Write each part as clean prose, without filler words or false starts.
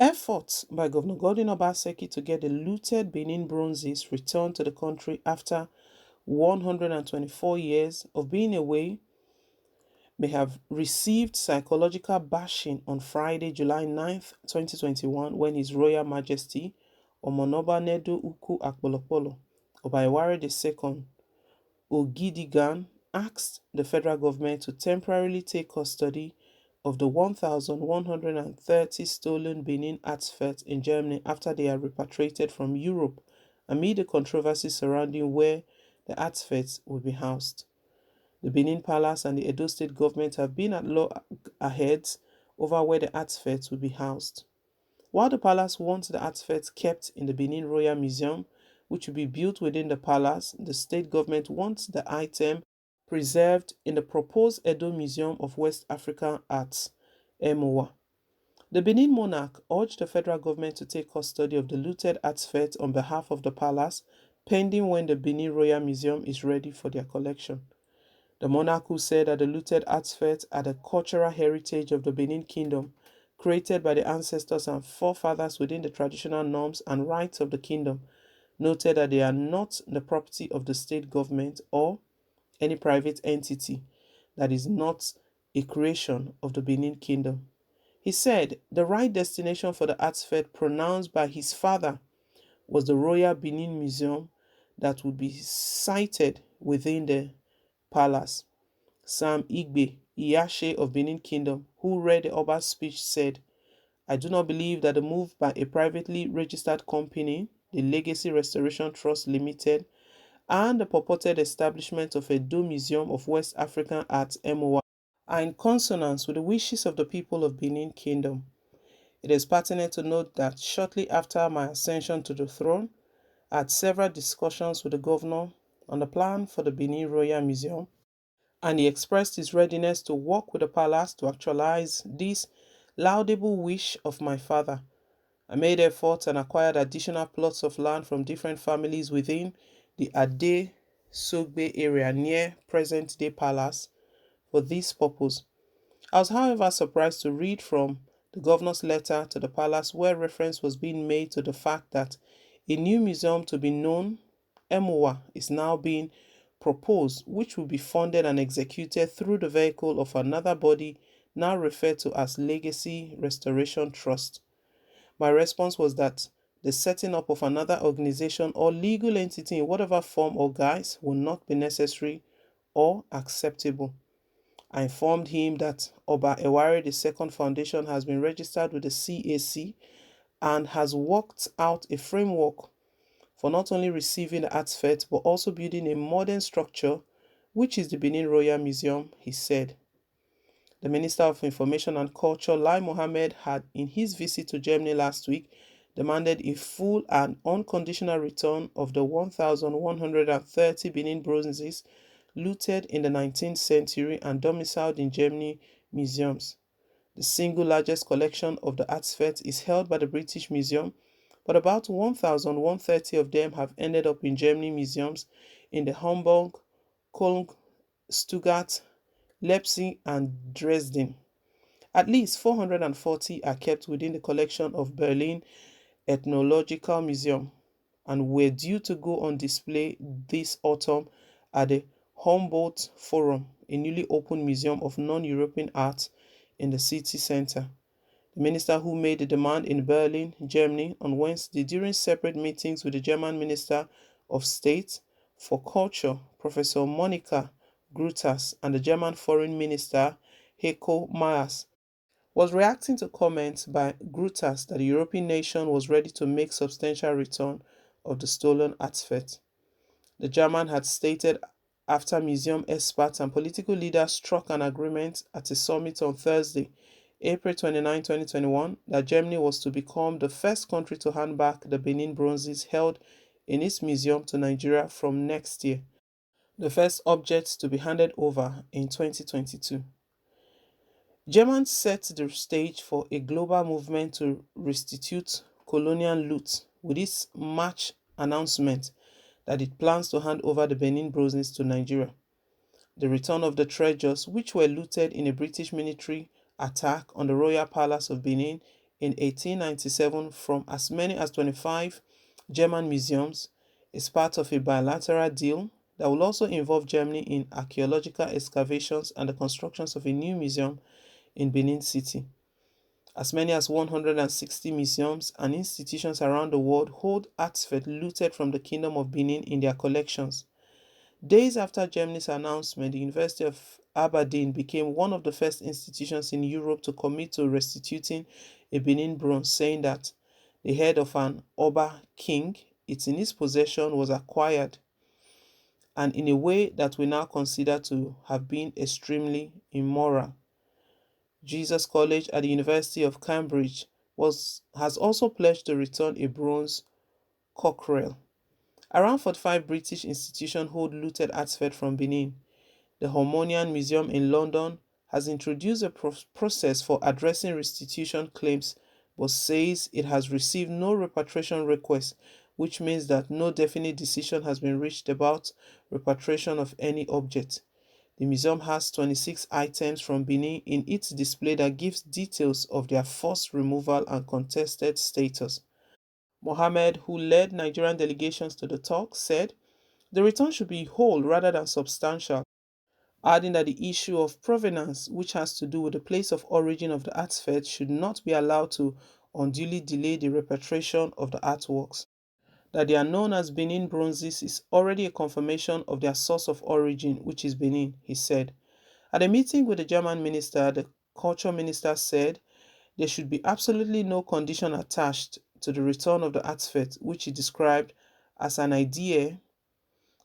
Efforts by Governor Godwin Obaseki to get the looted Benin bronzes returned to the country after 124 years of being away may have received psychological bashing on Friday, July 9th, 2021, when His Royal Majesty Omonoba Nedo Uku Akpolopolo Obayiware II Ogidigan asked the federal government to temporarily take custody of the 1,130 stolen Benin artifacts in Germany after they are repatriated from Europe amid the controversy surrounding where the artifacts will be housed. The Benin Palace and the Edo State government have been at loggerheads over where the artifacts will be housed. While the palace wants the artifacts kept in the Benin Royal Museum, which will be built within the palace, the state government wants the item preserved in the proposed Edo Museum of West African Arts, EMOA. The Benin monarch urged the federal government to take custody of the looted artifacts on behalf of the palace, pending when the Benin Royal Museum is ready for their collection. The monarch, who said that the looted artifacts are the cultural heritage of the Benin Kingdom, created by the ancestors and forefathers within the traditional norms and rights of the kingdom, noted that they are not the property of the state government or any private entity that is not a creation of the Benin Kingdom. He said the right destination for the artifact pronounced by his father was the Royal Benin Museum that would be sited within the palace. Sam Igbe, Iyashe of Benin Kingdom, who read the Oba's speech, said, "I do not believe that the move by a privately registered company, the Legacy Restoration Trust Limited, and the purported establishment of a Edo Museum of West African Art (MOA) are in consonance with the wishes of the people of Benin Kingdom. It is pertinent to note that shortly after my ascension to the throne, I had several discussions with the governor on the plan for the Benin Royal Museum, and he expressed his readiness to work with the palace to actualize this laudable wish of my father. I made efforts and acquired additional plots of land from different families within the Ade Sogbe area near present-day palace for this purpose. I was, however, surprised to read from the governor's letter to the palace where reference was being made to the fact that a new museum to be known, EMOA, is now being proposed, which will be funded and executed through the vehicle of another body now referred to as Legacy Restoration Trust. My response was that the setting up of another organization or legal entity in whatever form or guise will not be necessary or acceptable. I informed him that Oba Eware II Foundation has been registered with the CAC and has worked out a framework for not only receiving the artifact but also building a modern structure, which is the Benin Royal Museum, he said. The Minister of Information and Culture, Lai Mohammed, had, in his visit to Germany last week, demanded a full and unconditional return of the 1,130 Benin bronzes looted in the 19th century and domiciled in Germany museums. The single largest collection of the artifacts is held by the British Museum, but about 1,130 of them have ended up in Germany museums in the Hamburg, Cologne, Stuttgart, Leipzig, and Dresden. At least 440 are kept within the collection of Berlin Ethnological Museum and were due to go on display this autumn at the Humboldt Forum, a newly opened museum of non-European art in the city center. The minister, who made the demand in Berlin, Germany, on Wednesday during separate meetings with the German Minister of State for Culture, Professor Monika Grütters, and the German Foreign Minister Heiko Maas, was reacting to comments by Grütters that the European nation was ready to make substantial return of the stolen artifact. The German had stated after museum experts and political leaders struck an agreement at a summit on Thursday, April 29, 2021, that Germany was to become the first country to hand back the Benin bronzes held in its museum to Nigeria from next year, the first objects to be handed over in 2022. Germans set the stage for a global movement to restitute colonial loot with its March announcement that it plans to hand over the Benin bronzes to Nigeria. The return of the treasures, which were looted in a British military attack on the Royal Palace of Benin in 1897 from as many as 25 German museums is part of a bilateral deal that will also involve Germany in archaeological excavations and the constructions of a new museum in Benin City. As many as 160 museums and institutions around the world hold artifacts looted from the Kingdom of Benin in their collections. Days after Germany's announcement, the University of Aberdeen became one of the first institutions in Europe to commit to restituting a Benin bronze, saying that the head of an OBA king, it's in his possession, was acquired, and in a way that we now consider to have been extremely immoral. Jesus College at the University of Cambridge has also pledged to return a bronze cockerel. Around 45 British institutions hold looted artifacts from Benin. The Harmonian Museum in London has introduced a process for addressing restitution claims but says it has received no repatriation request, which means that no definite decision has been reached about repatriation of any object. The museum has 26 items from Benin in its display that gives details of their forced removal and contested status. Mohammed, who led Nigerian delegations to the talk, said the return should be whole rather than substantial, adding that the issue of provenance, which has to do with the place of origin of the artifact, should not be allowed to unduly delay the repatriation of the artworks. That they are known as Benin bronzes is already a confirmation of their source of origin, which is Benin, he said. At a meeting with the German minister, the culture minister said there should be absolutely no condition attached to the return of the artifact, which he described as an idea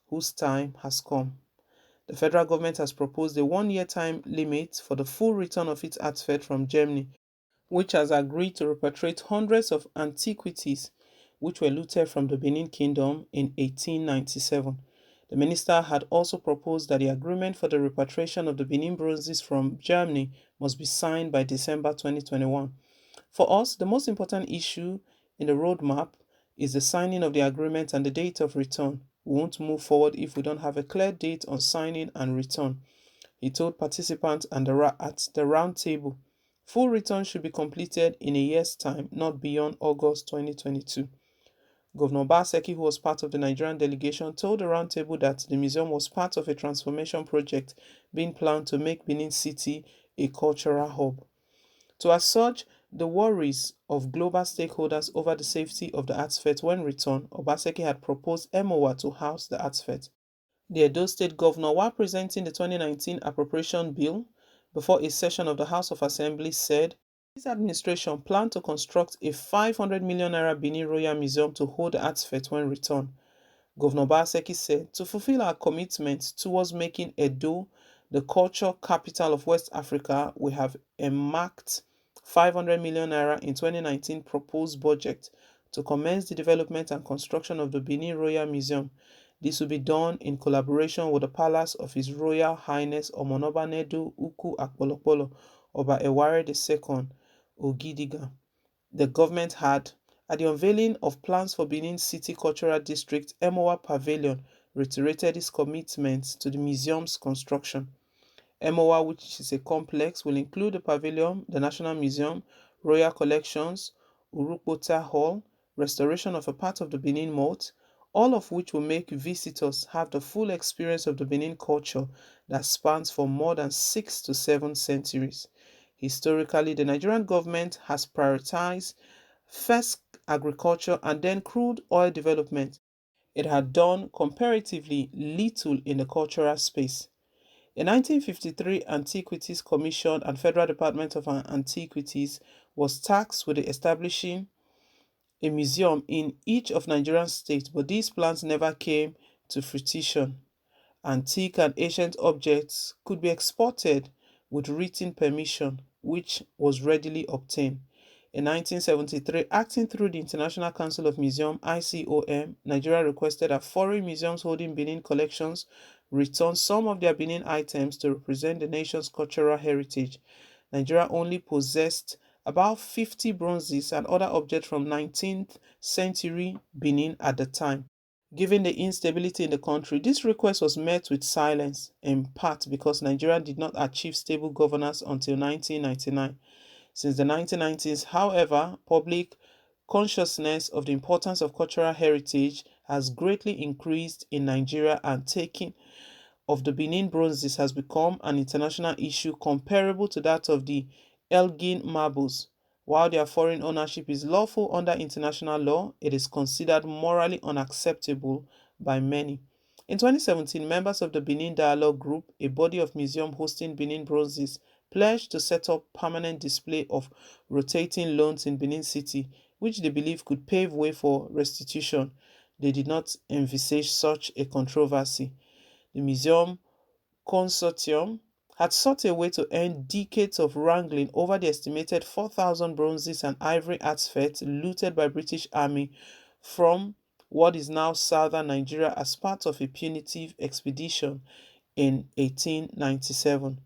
whose time has come. The federal government has proposed a one-year time limit for the full return of its artifact from Germany, which has agreed to repatriate hundreds of antiquities which were looted from the Benin Kingdom in 1897. The minister had also proposed that the agreement for the repatriation of the Benin bronzes from Germany must be signed by December 2021. For us, the most important issue in the roadmap is the signing of the agreement and the date of return. We won't move forward if we don't have a clear date on signing and return, he told participants at the round table. Full return should be completed in a year's time, not beyond August 2022. Governor Obaseki, who was part of the Nigerian delegation, told the roundtable that the museum was part of a transformation project being planned to make Benin City a cultural hub. To assuage the worries of global stakeholders over the safety of the artifact when returned, Obaseki had proposed MOA to house the artifact. The Edo State Governor, while presenting the 2019 appropriation bill before a session of the House of Assembly, said his administration planned to construct a 500 million naira Benin Royal Museum to hold the artifact when returned. Governor Obaseki said, to fulfill our commitment towards making Edo the culture capital of West Africa, we have earmarked 500 million naira in 2019 proposed budget to commence the development and construction of the Benin Royal Museum. This will be done in collaboration with the Palace of His Royal Highness Omonoba Nedu Uku Akpolokpolo Oba Eware II Ogidiga. The government had, at the unveiling of plans for Benin City Cultural District Emowa Pavilion, reiterated its commitment to the museum's construction. Emowa, which is a complex, will include the pavilion, the National Museum, Royal Collections, Urukpota Hall, restoration of a part of the Benin moat, all of which will make visitors have the full experience of the Benin culture that spans for more than 6 to 7 centuries. Historically, the Nigerian government has prioritized first agriculture and then crude oil development. It had done comparatively little in the cultural space. In 1953, Antiquities Commission and Federal Department of Antiquities was tasked with establishing a museum in each of Nigeria's states, but these plans never came to fruition. Antique and ancient objects could be exported with written permission, which was readily obtained. In 1973, acting through the International Council of Museums (ICOM), Nigeria requested that foreign museums holding Benin collections return some of their Benin items to represent the nation's cultural heritage. Nigeria only possessed about 50 bronzes and other objects from 19th century Benin at the time. Given the instability in the country, this request was met with silence, in part because Nigeria did not achieve stable governance until 1999. Since the 1990s, however, public consciousness of the importance of cultural heritage has greatly increased in Nigeria, and taking of the Benin bronzes has become an international issue comparable to that of the Elgin marbles. While their foreign ownership is lawful under international law, it is considered morally unacceptable by many. In 2017, members of the Benin Dialogue Group, a body of museums hosting Benin bronzes, pledged to set up permanent display of rotating loans in Benin City, which they believe could pave way for restitution. They did not envisage such a controversy. The museum consortium had sought a way to end decades of wrangling over the estimated 4,000 bronzes and ivory artifacts looted by British Army from what is now southern Nigeria as part of a punitive expedition in 1897.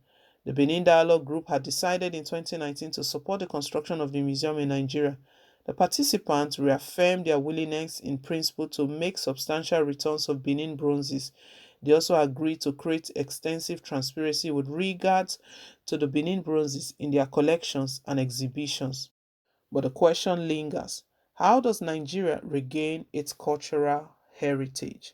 The Benin Dialogue Group had decided in 2019 to support the construction of the museum in Nigeria. The participants reaffirmed their willingness in principle to make substantial returns of Benin bronzes. They also agreed to create extensive transparency with regards to the Benin bronzes in their collections and exhibitions. But the question lingers: how does Nigeria regain its cultural heritage?